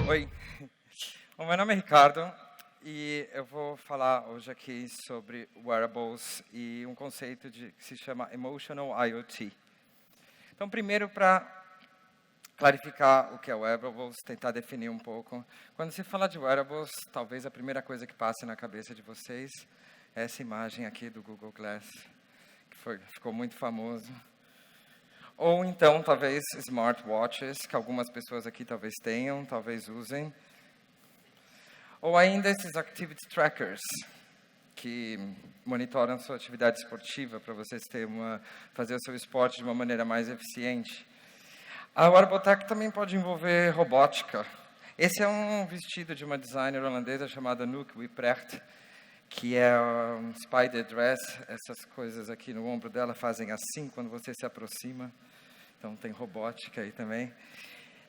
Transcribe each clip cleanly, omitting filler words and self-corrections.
Oi, o meu nome é Ricardo e eu vou falar hoje aqui sobre wearables e um conceito que se chama Emotional IoT. Então, primeiro, para clarificar o que é wearables, tentar definir um pouco. Quando se fala de wearables, talvez a primeira coisa que passe na cabeça de vocês é essa imagem aqui do Google Glass, que ficou muito famoso. Ou então, talvez, smartwatches, que algumas pessoas aqui talvez tenham, talvez usem. Ou ainda esses activity trackers, que monitoram sua atividade esportiva para vocês fazer o seu esporte de uma maneira mais eficiente. A wearable tech também pode envolver robótica. Esse é um vestido de uma designer holandesa chamada Anouk Wieprecht, que é um spider dress. Essas coisas aqui no ombro dela fazem assim quando você se aproxima. Então tem robótica aí também.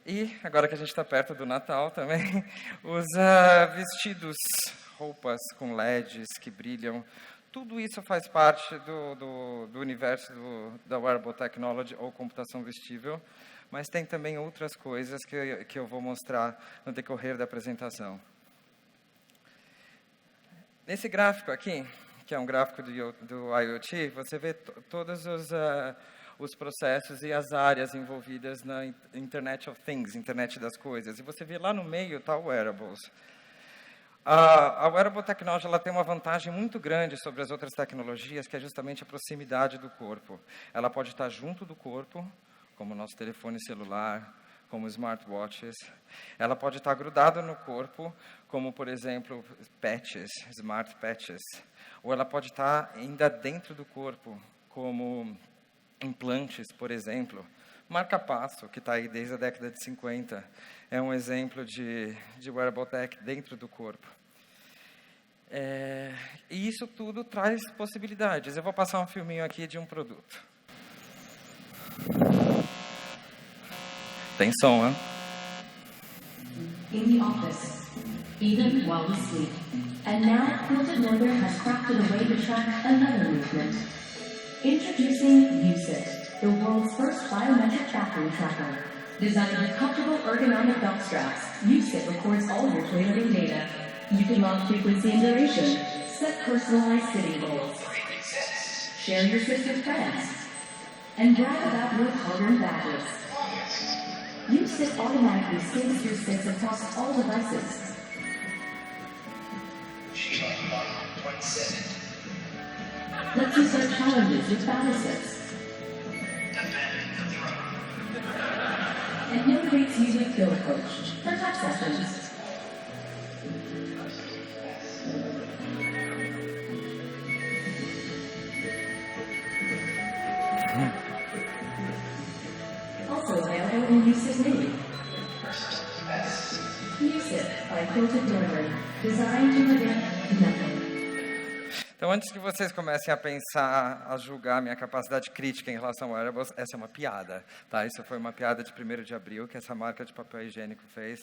E agora que a gente está perto do Natal também, usa vestidos, roupas com LEDs que brilham. Tudo isso faz parte do universo da wearable technology ou computação vestível, mas tem também outras coisas que eu vou mostrar no decorrer da apresentação. Nesse gráfico aqui, que é um gráfico do IoT, você vê todos os processos e as áreas envolvidas na Internet of Things, Internet das Coisas. E você vê lá no meio está o wearables. A wearable technology ela tem uma vantagem muito grande sobre as outras tecnologias, que é justamente a proximidade do corpo. Ela pode estar junto do corpo, como o nosso telefone celular, como smartwatches. Ela pode estar grudada no corpo, como, por exemplo, patches, smart patches. Ou ela pode estar ainda dentro do corpo, como implantes, por exemplo. Marca-passo, que está aí desde a década de 50, é um exemplo de wearable tech dentro do corpo. E isso tudo traz possibilidades. Eu vou passar um filminho aqui de um produto. Tem som, hein? In the office, even while we sleep. And now, Quilted Northern has crafted a way to track another movement. Introducing USIT, the world's first biometric bathroom tracker. Designed with comfortable ergonomic belt straps, USIT records all your toileting data. You can log frequency and duration, set personalized sitting goals, share your SIS with friends, and brag about your hard-earned badges. USIT automatically syncs your SIS across all devices. She's on 27. Lets you start challenges with battle SIS. Defending the throne. And motivates you with Build Coach for tech sessions. Also available in USIT Mini. USIT by Quilted Northern, designed to prevent nothing. Então, antes que vocês comecem a pensar, a julgar minha capacidade crítica em relação ao wearables, essa é uma piada, tá? Isso foi uma piada de 1º de abril que essa marca de papel higiênico fez.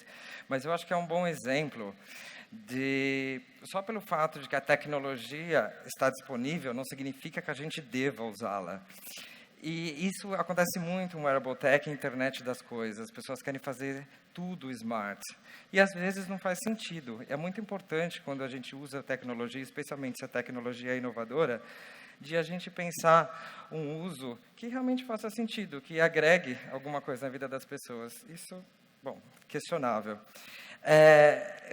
Mas eu acho que é um bom exemplo só pelo fato de que a tecnologia está disponível, não significa que a gente deva usá-la. E isso acontece muito no wearable tech, internet das coisas. As pessoas querem fazer tudo smart. E, às vezes, não faz sentido. É muito importante, quando a gente usa a tecnologia, especialmente se a tecnologia é inovadora, de a gente pensar um uso que realmente faça sentido, que agregue alguma coisa na vida das pessoas. Isso, bom, questionável.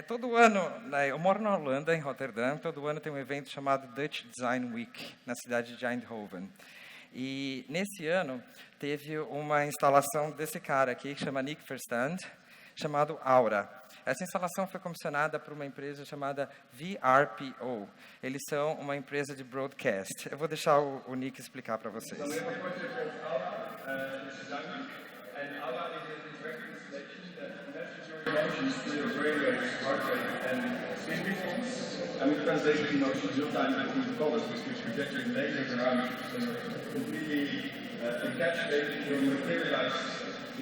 Todo ano, eu moro na Holanda, em Rotterdam, todo ano tem um evento chamado Dutch Design Week, na cidade de Eindhoven. E, nesse ano, teve uma instalação desse cara aqui, que chama Nick Verstand, chamado Aura. Essa instalação foi comissionada por uma empresa chamada VRPO. Eles são uma empresa de broadcast. Eu vou deixar o Nick explicar para vocês. So we have a project called Aura, which is dynamic, and Aura is an interactive installation that matches your emotions to your brainwaves, heart rate, and speech response. And we translate the emotions real time into colors, which projecting lasers around you, so completely encapsulate your materialized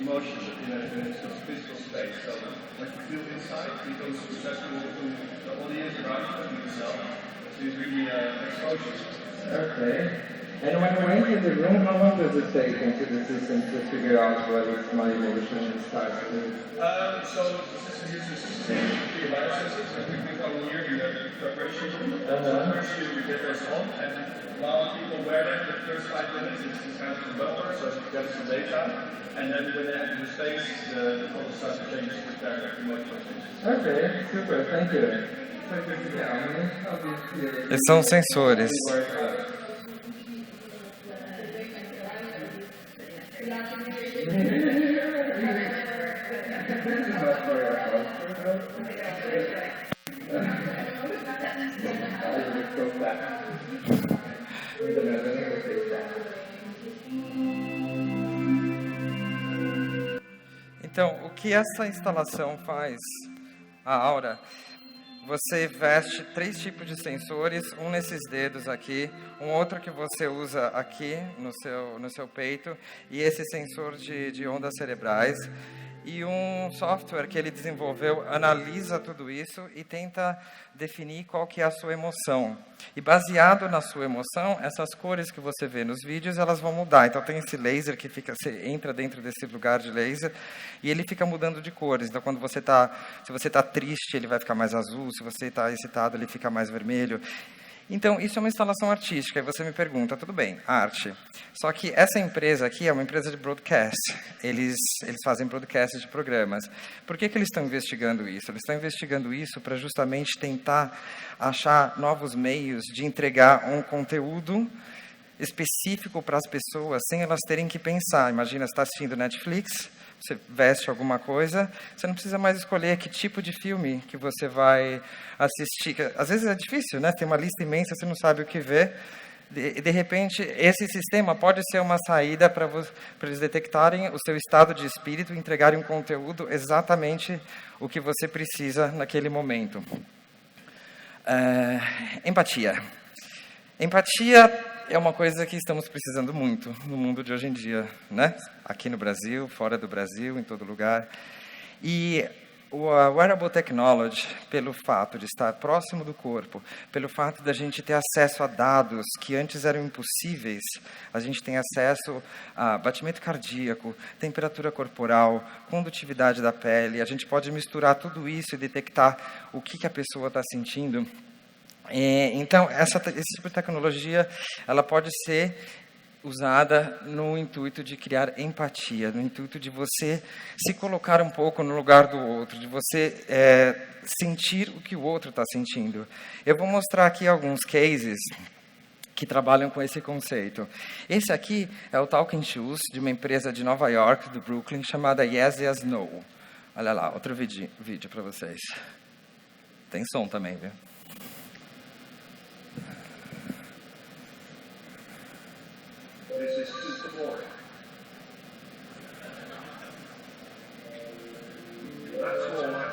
emotions in a sort of physical space. So what you feel inside becomes accessible to the audience around you and yourself. So it's really exposure. Okay. And when you enter the room, how long does it take into the system to figure out whether my emotion starts to... So the system uses three licenses. I think we come here in the preparation room. First you get those on, and while people wear them, the first 5 minutes it's kind of a buffer, so it gets some data. And then when they enter the space, the code starts to change with their emotional changes. Ok, super, thank you. Esses são sensores. Então, o que essa instalação faz, a Aura, você veste 3 tipos de sensores, um nesses dedos aqui, um outro que você usa aqui no seu peito, e esse sensor de ondas cerebrais, e um software que ele desenvolveu analisa tudo isso e tenta definir qual que é a sua emoção. E baseado na sua emoção, essas cores que você vê nos vídeos, elas vão mudar. Então tem esse laser que você entra dentro desse lugar de laser e ele fica mudando de cores. Então quando se você está triste, ele vai ficar mais azul, se você está excitado, ele fica mais vermelho. Então, isso é uma instalação artística, e você me pergunta, tudo bem, arte. Só que essa empresa aqui é uma empresa de broadcast. Eles fazem broadcast de programas. Por que eles estão investigando isso? Eles estão investigando isso para justamente tentar achar novos meios de entregar um conteúdo específico para as pessoas, sem elas terem que pensar. Imagina, você está assistindo Netflix, você veste alguma coisa, você não precisa mais escolher que tipo de filme que você vai assistir. Às vezes é difícil, né? Tem uma lista imensa, você não sabe o que ver. De repente, esse sistema pode ser uma saída para eles detectarem o seu estado de espírito e entregarem um conteúdo exatamente o que você precisa naquele momento. Empatia. Empatia é uma coisa que estamos precisando muito no mundo de hoje em dia, né? Aqui no Brasil, fora do Brasil, em todo lugar. E a Wearable Technology, pelo fato de estar próximo do corpo, pelo fato da gente ter acesso a dados que antes eram impossíveis, a gente tem acesso a batimento cardíaco, temperatura corporal, condutividade da pele, a gente pode misturar tudo isso e detectar o que a pessoa está sentindo. Então, esse tipo de tecnologia, ela pode ser usada no intuito de criar empatia, no intuito de você se colocar um pouco no lugar do outro, de você sentir o que o outro está sentindo. Eu vou mostrar aqui alguns cases que trabalham com esse conceito. Esse aqui é o Talking Shoes, de uma empresa de Nova York, do Brooklyn, chamada Yes, Yes, No. Olha lá, outro vídeo para vocês. Tem som também, viu? This is super boring. That's all right.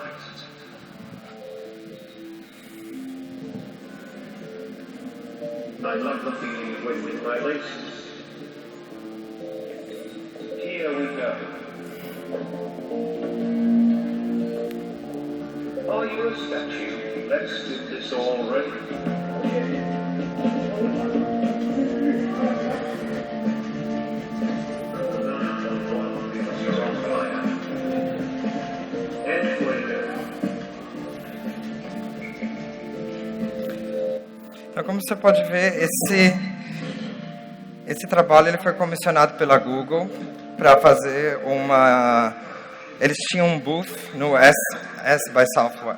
I love looking with my laces. Here we go. Are you a statue? Let's do this already. Então, como você pode ver, esse trabalho ele foi comissionado pela Google para fazer Eles tinham um booth no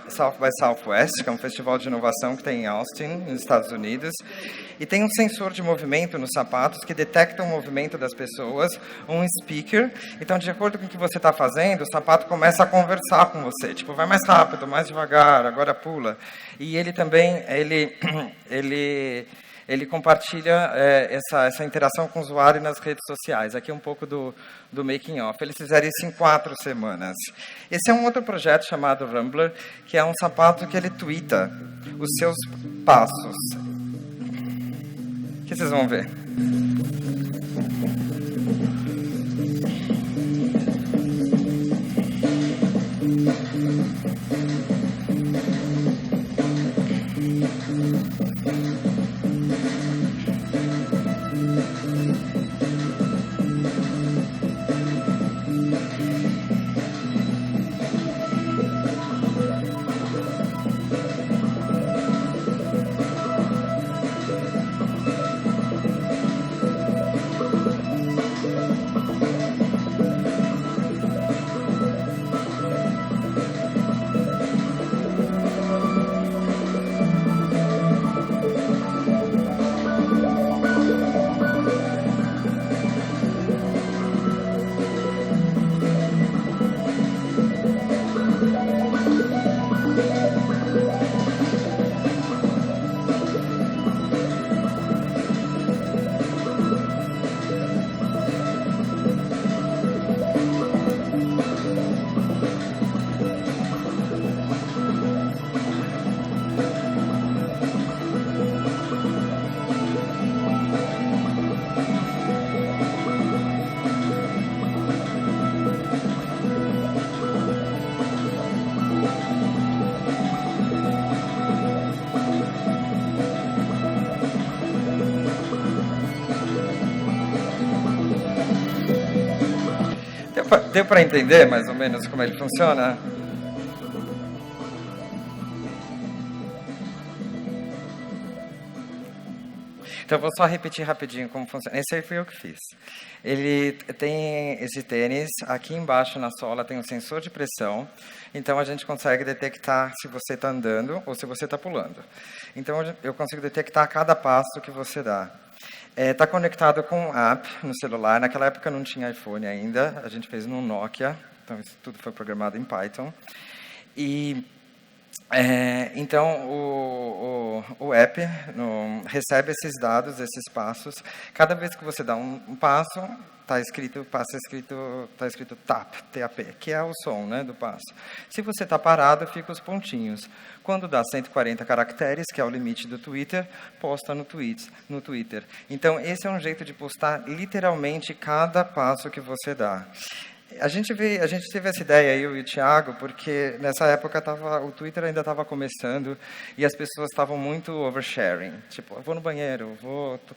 South by Southwest, que é um festival de inovação que tem em Austin, nos Estados Unidos. E tem um sensor de movimento nos sapatos que detecta o movimento das pessoas, um speaker. Então, de acordo com o que você está fazendo, o sapato começa a conversar com você. Tipo, vai mais rápido, mais devagar, agora pula. E ele também, ele compartilha essa interação com o usuário nas redes sociais. Aqui um pouco do making of. Eles fizeram isso em 4 semanas. Esse é um outro projeto chamado Rumbler, que é um sapato que ele twitta os seus passos. O que vocês vão ver? Deu para entender mais ou menos como ele funciona? Então, eu vou só repetir rapidinho como funciona. Esse aí foi eu que fiz. Ele tem esse tênis, aqui embaixo na sola tem um sensor de pressão, então a gente consegue detectar se você está andando ou se você está pulando. Então, eu consigo detectar cada passo que você dá. Está conectado com um app no celular. Naquela época não tinha iPhone ainda, a gente fez no Nokia, então isso tudo foi programado em Python. E então, o app recebe esses dados, esses passos. Cada vez que você dá um passo, está escrito tap, TAP, que é o som, né, do passo. Se você está parado, fica os pontinhos. Quando dá 140 caracteres, que é o limite do Twitter, posta no Twitter. Então, esse é um jeito de postar literalmente cada passo que você dá. A gente teve essa ideia, eu e o Thiago, porque nessa época o Twitter ainda estava começando e as pessoas estavam muito oversharing. Tipo, eu vou no banheiro,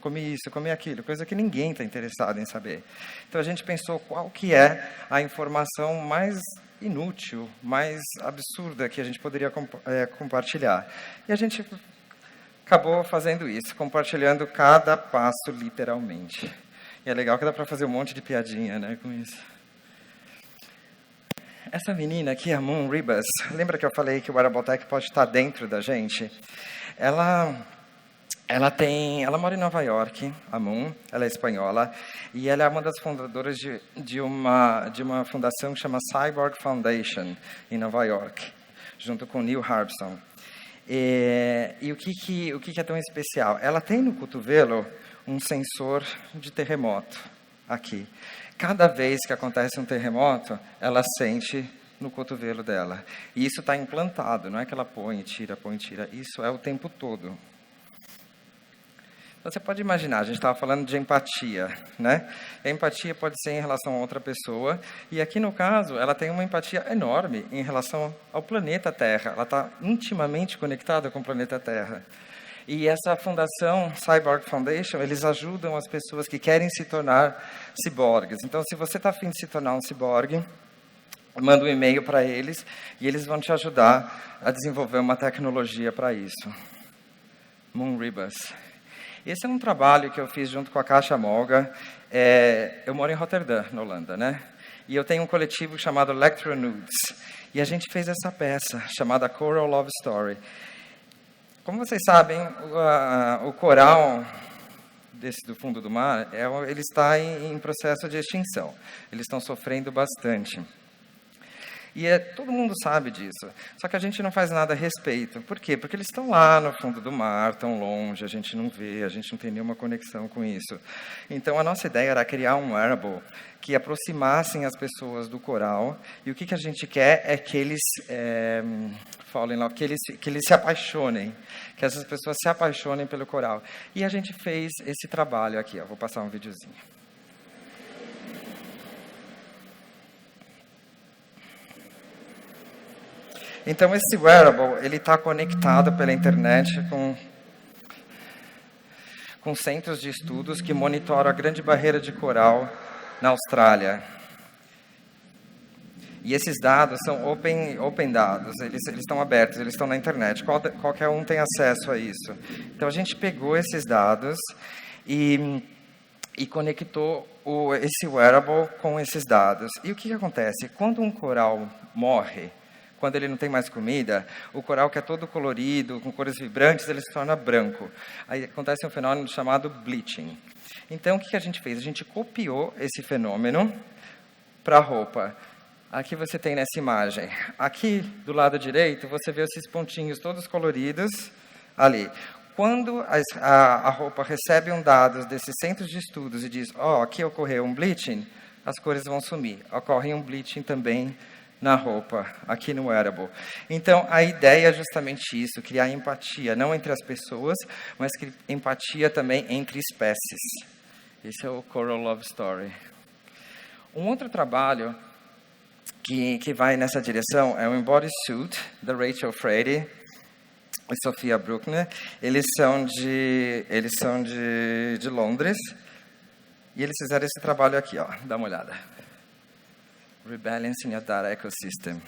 comi isso, comi aquilo, coisa que ninguém está interessado em saber. Então a gente pensou qual que é a informação mais inútil, mais absurda que a gente poderia compartilhar. E a gente acabou fazendo isso, compartilhando cada passo literalmente. E é legal que dá para fazer um monte de piadinha, né, com isso. Essa menina aqui, a Moon Ribas, lembra que eu falei que o Wearable Tech pode estar dentro da gente? Ela mora em Nova York, a Moon, ela é espanhola, e ela é uma das fundadoras de uma fundação que chama Cyborg Foundation, em Nova York, junto com Neil Harbison. E o que é tão especial? Ela tem no cotovelo um sensor de terremoto, aqui. Cada vez que acontece um terremoto, ela sente no cotovelo dela. E isso está implantado, não é que ela põe e tira, isso é o tempo todo. Você pode imaginar, a gente estava falando de empatia, né? A empatia pode ser em relação a outra pessoa, e aqui no caso, ela tem uma empatia enorme em relação ao planeta Terra. Ela está intimamente conectada com o planeta Terra. E essa fundação, Cyborg Foundation, eles ajudam as pessoas que querem se tornar ciborgues. Então, se você está afim de se tornar um ciborgue, manda um e-mail para eles e eles vão te ajudar a desenvolver uma tecnologia para isso. Moon Ribas. Esse é um trabalho que eu fiz junto com a Caixa Molga. Eu moro em Roterdã, na Holanda, né? E eu tenho um coletivo chamado Electronudes. E a gente fez essa peça chamada Coral Love Story. Como vocês sabem, o coral do fundo do mar, ele está em processo de extinção. Eles estão sofrendo bastante. E todo mundo sabe disso. Só que a gente não faz nada a respeito. Por quê? Porque eles estão lá no fundo do mar, tão longe, a gente não vê, a gente não tem nenhuma conexão com isso. Então, a nossa ideia era criar um wearable que aproximassem as pessoas do coral. E o que a gente quer é que eles falem lá, que eles se apaixonem, que essas pessoas se apaixonem pelo coral. E a gente fez esse trabalho aqui. Vou passar um videozinho. Então, esse wearable, ele está conectado pela internet com centros de estudos que monitoram a Grande Barreira de Coral na Austrália. E esses dados são open dados, eles estão abertos, eles estão na internet, qualquer um tem acesso a isso. Então, a gente pegou esses dados e conectou esse wearable com esses dados. E o que acontece? Quando um coral morre, quando ele não tem mais comida, o coral que é todo colorido, com cores vibrantes, ele se torna branco. Aí acontece um fenômeno chamado bleaching. Então, o que a gente fez? A gente copiou esse fenômeno para a roupa. Aqui você tem nessa imagem. Aqui, do lado direito, você vê esses pontinhos todos coloridos ali. Quando a roupa recebe dados desses centros de estudos e diz, aqui ocorreu um bleaching, as cores vão sumir. Ocorre um bleaching também na roupa, aqui no wearable. Então, a ideia é justamente isso, criar empatia, não entre as pessoas, mas empatia também entre espécies. Esse é o Coral Love Story. Um outro trabalho que vai nessa direção é o Embody Suit, da Rachel Frady e Sofia Bruckner. Eles são de Londres, e eles fizeram esse trabalho aqui, dá uma olhada. Rebalancing a data ecosystem.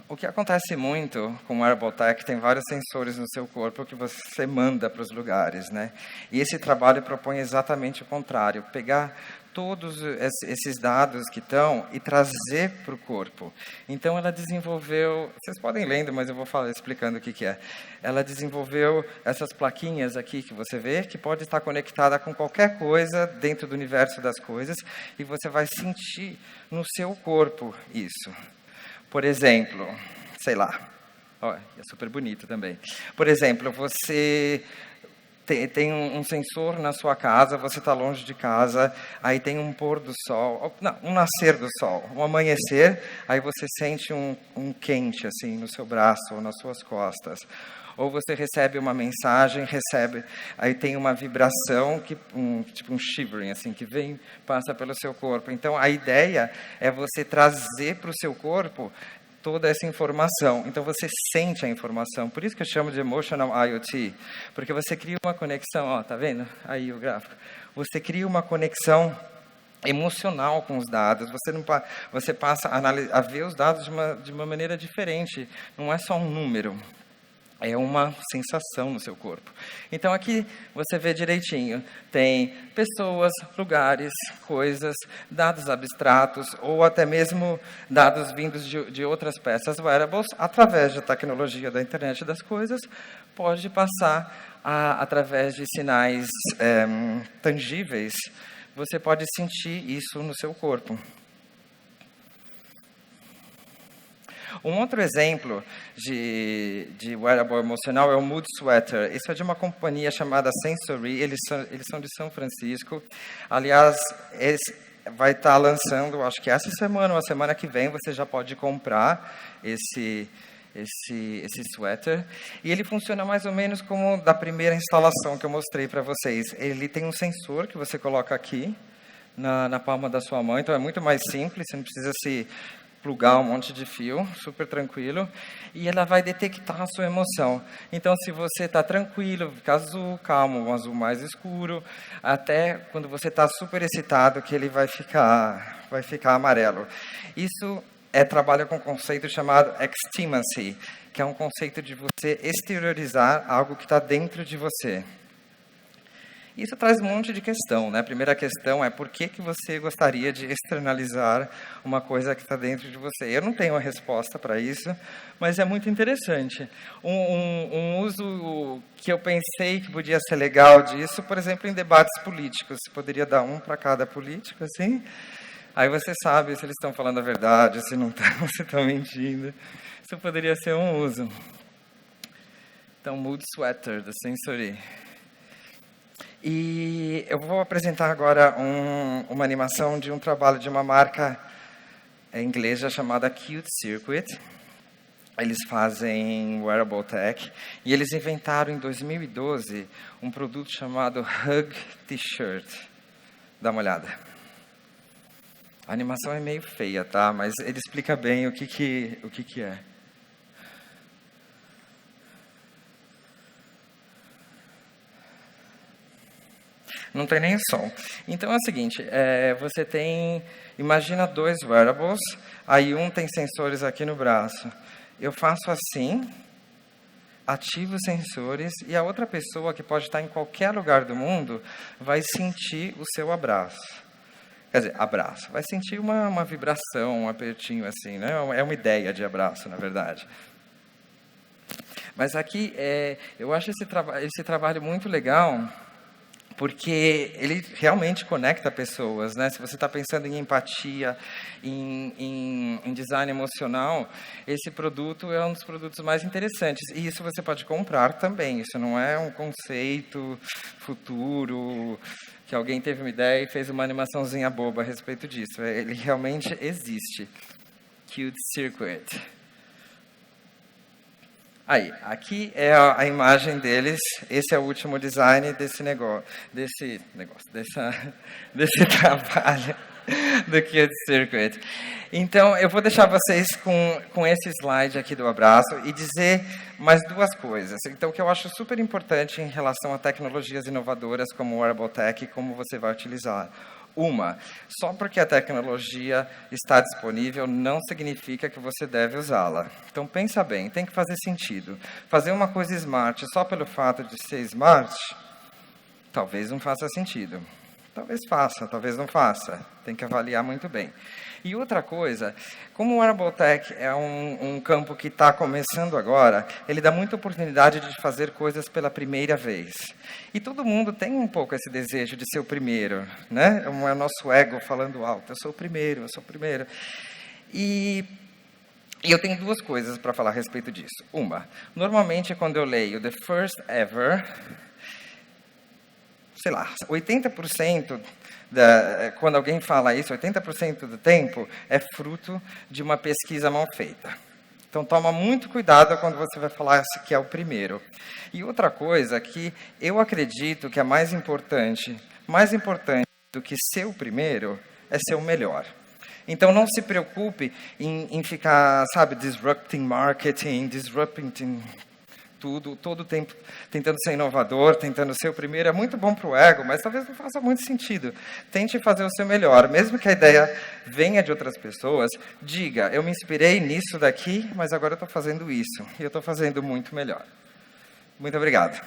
O que acontece muito com o Wearable Tech, tem vários sensores no seu corpo que você manda para os lugares, né? E esse trabalho propõe exatamente o contrário, pegar todos esses dados que estão e trazer para o corpo. Então, ela desenvolveu, vocês podem lendo, mas eu vou explicando o que é. Ela desenvolveu essas plaquinhas aqui que você vê, que pode estar conectada com qualquer coisa dentro do universo das coisas, e você vai sentir no seu corpo isso. Por exemplo, sei lá, é super bonito também. Por exemplo, você tem um sensor na sua casa, você está longe de casa, aí tem um pôr do sol, não, um nascer do sol, um amanhecer, aí você sente um quente assim no seu braço ou nas suas costas. Ou você recebe uma mensagem, aí tem uma vibração, tipo um shivering, assim, que passa pelo seu corpo. Então, a ideia é você trazer para o seu corpo toda essa informação. Então, você sente a informação. Por isso que eu chamo de Emotional IoT, porque você cria uma conexão, tá vendo? Aí o gráfico. Você cria uma conexão emocional com os dados. Você passa a ver os dados de uma maneira diferente. Não é só um número. É uma sensação no seu corpo. Então, aqui você vê direitinho. Tem pessoas, lugares, coisas, dados abstratos, ou até mesmo dados vindos de outras peças wearables, através da tecnologia da internet das coisas, pode passar através de sinais tangíveis. Você pode sentir isso no seu corpo. Um outro exemplo de wearable emocional é o Mood Sweater. Isso é de uma companhia chamada Sensory, eles são de São Francisco. Aliás, vai estar lançando, acho que essa semana ou a semana que vem, você já pode comprar esse sweater. E ele funciona mais ou menos como da primeira instalação que eu mostrei para vocês. Ele tem um sensor que você coloca aqui, na palma da sua mão, então é muito mais simples, você não precisa se plugar um monte de fio, super tranquilo, e ela vai detectar a sua emoção. Então, se você está tranquilo, fica azul, calmo, um azul mais escuro, até quando você está super excitado, que ele vai ficar amarelo. Isso trabalha com um conceito chamado extimacy, que é um conceito de você exteriorizar algo que está dentro de você. Isso traz um monte de questão, né? A primeira questão é por que você gostaria de externalizar uma coisa que está dentro de você? Eu não tenho uma resposta para isso, mas é muito interessante. Um uso que eu pensei que podia ser legal disso, por exemplo, em debates políticos. Poderia dar um para cada político, assim. Aí você sabe se eles estão falando a verdade, se não estão, se estão mentindo. Isso poderia ser um uso. Então, Mood Sweater, da Sensory. E eu vou apresentar agora uma animação de um trabalho de uma marca inglesa chamada Cute Circuit. Eles fazem wearable tech e eles inventaram em 2012 um produto chamado Hug T-shirt. Dá uma olhada. A animação é meio feia, tá? Mas ele explica bem o que é. Não tem nem som. Então é o seguinte, você imagina 2 wearables, aí um tem sensores aqui no braço. Eu faço assim, ativo os sensores, e a outra pessoa, que pode estar em qualquer lugar do mundo, vai sentir o seu abraço. Quer dizer, abraço. Vai sentir uma vibração, um apertinho assim, né? É uma ideia de abraço, na verdade. Mas aqui, eu acho esse trabalho muito legal, porque ele realmente conecta pessoas, né? Se você está pensando em empatia, em design emocional, esse produto é um dos produtos mais interessantes. E isso você pode comprar também. Isso não é um conceito futuro, que alguém teve uma ideia e fez uma animaçãozinha boba a respeito disso. Ele realmente existe. Cute Circuit. Aí, aqui é a imagem deles. Esse é o último design desse desse trabalho do Qt Circuit. Então, eu vou deixar vocês com esse slide aqui do abraço e dizer mais duas coisas. Então, o que eu acho super importante em relação a tecnologias inovadoras como o Wearable Tech e como você vai utilizar. Uma, só porque a tecnologia está disponível não significa que você deve usá-la. Então, pensa bem, tem que fazer sentido. Fazer uma coisa smart só pelo fato de ser smart, talvez não faça sentido. Talvez faça, talvez não faça. Tem que avaliar muito bem. E outra coisa, como o Wearable Tech é um campo que está começando agora, ele dá muita oportunidade de fazer coisas pela primeira vez. E todo mundo tem um pouco esse desejo de ser o primeiro, né? É o nosso ego falando alto, eu sou o primeiro, eu sou o primeiro. E eu tenho duas coisas para falar a respeito disso. Uma, normalmente quando eu leio The First Ever, sei lá, 80%, quando alguém fala isso, 80% do tempo é fruto de uma pesquisa mal feita. Então, toma muito cuidado quando você vai falar que é o primeiro. E outra coisa que eu acredito que é mais importante do que ser o primeiro, é ser o melhor. Então, não se preocupe em ficar, sabe, disrupting marketing, disrupting tudo, todo o tempo tentando ser inovador, tentando ser o primeiro. É muito bom para o ego, mas talvez não faça muito sentido. Tente fazer o seu melhor. Mesmo que a ideia venha de outras pessoas, diga, eu me inspirei nisso daqui, mas agora eu estou fazendo isso. E eu estou fazendo muito melhor. Muito obrigado.